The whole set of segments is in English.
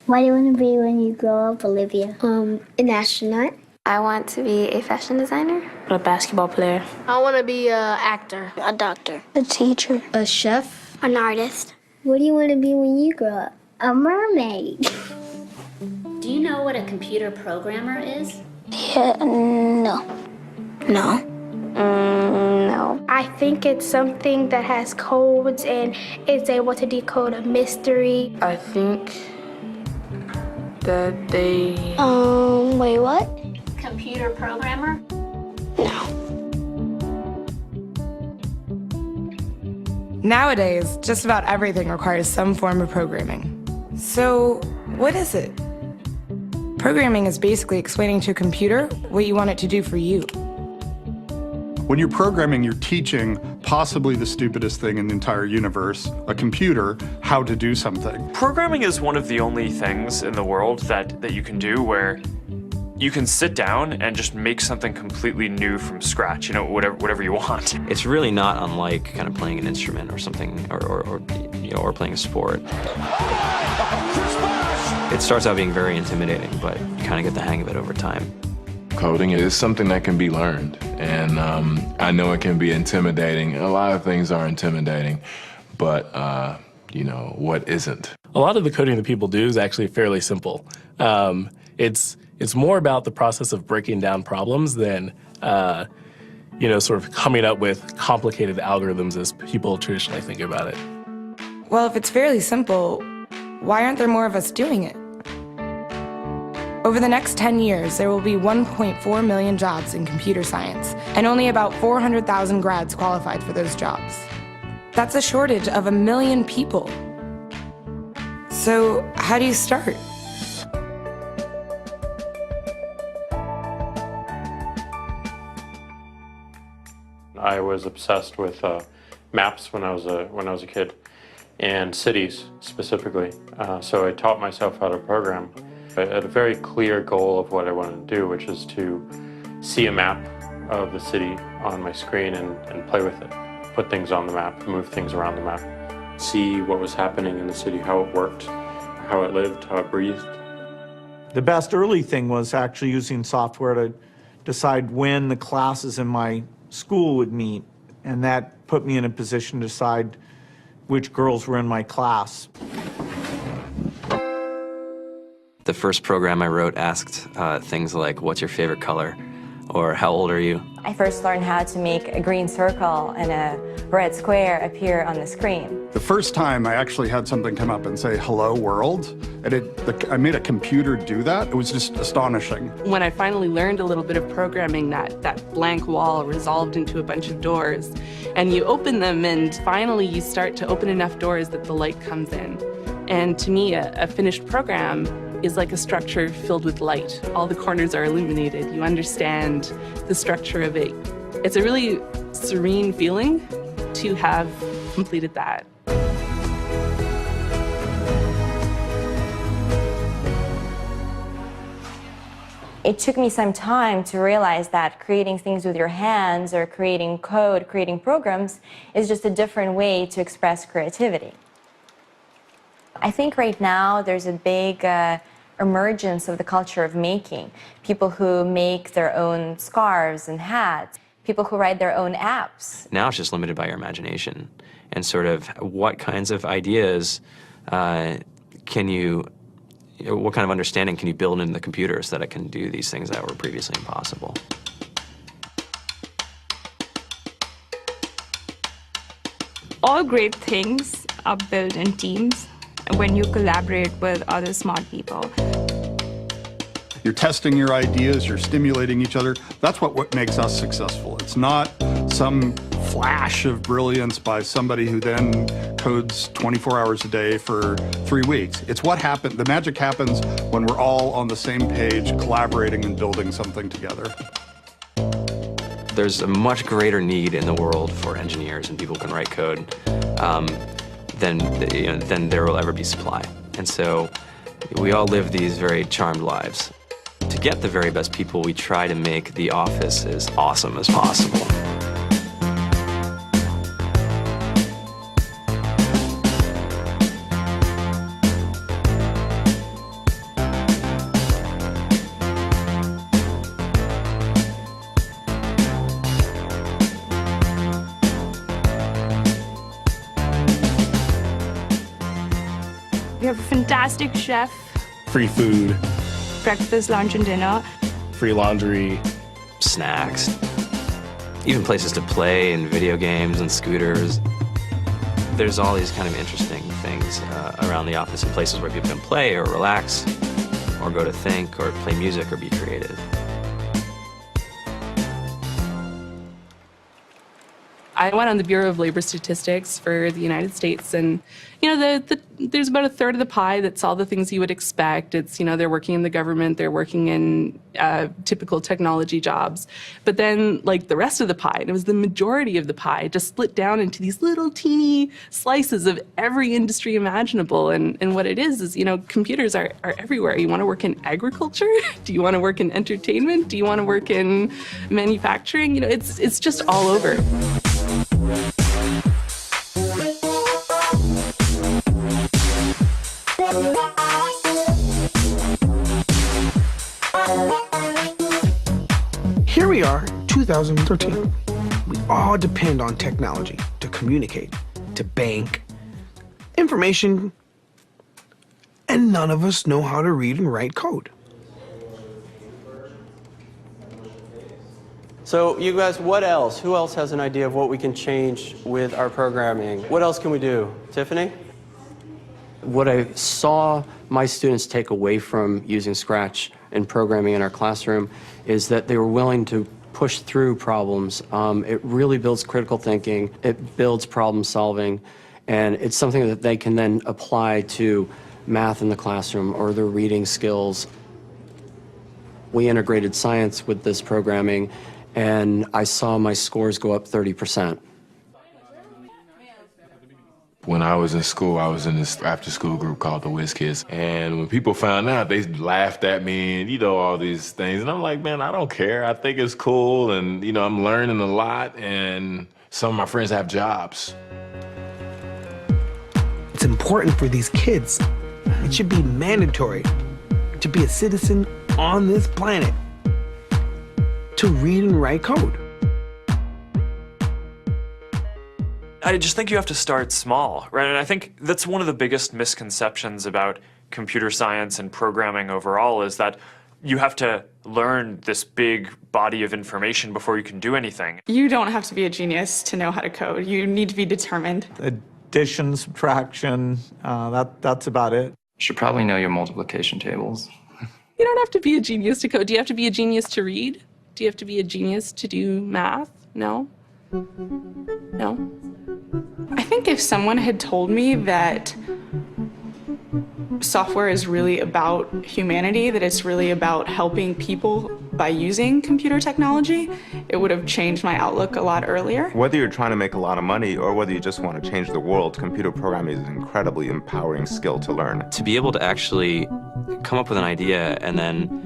What do you want to be when you grow up, Olivia? An astronaut. I want to be a fashion designer. A basketball player. I want to be an actor. A doctor. A teacher. A chef. An artist. What do you want to be when you grow up? A mermaid. Do you know what a computer programmer is? Yeah, no. No. No. I think it's something that has codes and is able to decode a mystery. I think that they... Wait, what? Computer programmer? No. Nowadays, just about everything requires some form of programming. So, what is it? Programming is basically explaining to a computer what you want it to do for you. When you're programming, you're teaching possibly the stupidest thing in the entire universe, a computer, how to do something. Programming is one of the only things in the world that you can do where you can sit down and just make something completely new from scratch, you know, whatever you want. It's really not unlike kind of playing an instrument or something, or playing a sport. It starts out being very intimidating, but you kind of get the hang of it over time. Coding is something that can be learned, and I know it can be intimidating. A lot of things are intimidating, but you know, what isn't? A lot of the coding that people do is actually fairly simple. It's more about the process of breaking down problems than, you know, sort of coming up with complicated algorithms as people traditionally think about it. Well, if it's fairly simple, why aren't there more of us doing it? Over the next 10 years, there will be 1.4 million jobs in computer science, and only about 400,000 grads qualified for those jobs. That's a shortage of 1 million people. So, how do you start? I was obsessed with maps when I was a kid, and cities specifically. So I taught myself how to program. I had a very clear goal of what I wanted to do, which is to see a map of the city on my screen and play with it. Put things on the map, move things around the map. See what was happening in the city, how it worked, how it lived, how it breathed. The best early thing was actually using software to decide when the classes in my school would meet, and that put me in a position to decide which girls were in my class. The first program I wrote asked things like, what's your favorite color? Or how old are you? I first learned how to make a green circle and a red square appear on the screen. The first time I actually had something come up and say, hello world, and I made a computer do that. It was just astonishing. When I finally learned a little bit of programming, that blank wall resolved into a bunch of doors, and you open them, and finally you start to open enough doors that the light comes in. And to me, a finished program is like a structure filled with light. All the corners are illuminated. You understand the structure of it. It's a really serene feeling to have completed that. It took me some time to realize that creating things with your hands or creating code, creating programs, is just a different way to express creativity. I think right now there's a big emergence of the culture of making. People who make their own scarves and hats, people who write their own apps. Now it's just limited by your imagination and sort of what kinds of ideas what kind of understanding can you build into the computer so that it can do these things that were previously impossible. All great things are built in teams when you collaborate with other smart people. You're testing your ideas, you're stimulating each other. That's what makes us successful. It's not some flash of brilliance by somebody who then codes 24 hours a day for 3 weeks. It's what happened. The magic happens when we're all on the same page, collaborating and building something together. There's a much greater need in the world for engineers and people who can write code than there will ever be supply. And so we all live these very charmed lives. To get the very best people, we try to make the office as awesome as possible. We have a fantastic chef, Free food, breakfast, lunch, and dinner. free laundry, snacks, even places to play and video games and scooters. There's all these kind of interesting things around the office and places where people can play or relax or go to think or play music or be creative. I went on the Bureau of Labor Statistics for the United States, and there's about a third of the pie that's all the things you would expect. It's, they're working in the government, they're working in typical technology jobs. But then, like, the rest of the pie, and it was the majority of the pie, just split down into these little teeny slices of every industry imaginable. And what it is, computers are everywhere. You want to work in agriculture? Do you want to work in entertainment? Do you want to work in manufacturing? It's just all over. Here we are, 2013. We all depend on technology to communicate, to bank, information, and none of us know how to read and write code. So you guys, what else? Who else has an idea of what we can change with our programming? What else can we do? Tiffany? What I saw my students take away from using Scratch and programming in our classroom is that they were willing to push through problems. It really builds critical thinking, it builds problem solving, and it's something that they can then apply to math in the classroom or their reading skills. We integrated science with this programming, and I saw my scores go up 30%. When I was in school, I was in this after-school group called the Whiz Kids. And when people found out, they laughed at me and, all these things. And I'm like, man, I don't care. I think it's cool. And, I'm learning a lot. And some of my friends have jobs. It's important for these kids. It should be mandatory to be a citizen on this planet, to read and write code. I just think you have to start small, right? And I think that's one of the biggest misconceptions about computer science and programming overall is that you have to learn this big body of information before you can do anything. You don't have to be a genius to know how to code. You need to be determined. Addition, subtraction, that's about it. You should probably know your multiplication tables. You don't have to be a genius to code. Do you have to be a genius to read? Do you have to be a genius to do math? No? No? I think if someone had told me that software is really about humanity, that it's really about helping people by using computer technology, it would have changed my outlook a lot earlier. Whether you're trying to make a lot of money or whether you just want to change the world, computer programming is an incredibly empowering skill to learn. To be able to actually come up with an idea and then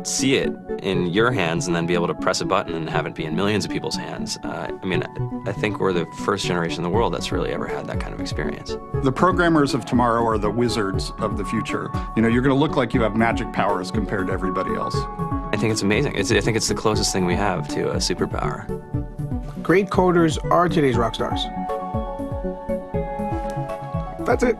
see it in your hands and then be able to press a button and have it be in millions of people's hands. I think we're the first generation in the world that's really ever had that kind of experience. The programmers of tomorrow are the wizards of the future. You're going to look like you have magic powers compared to everybody else. I think it's amazing. I think it's the closest thing we have to a superpower. Great coders are today's rock stars. That's it.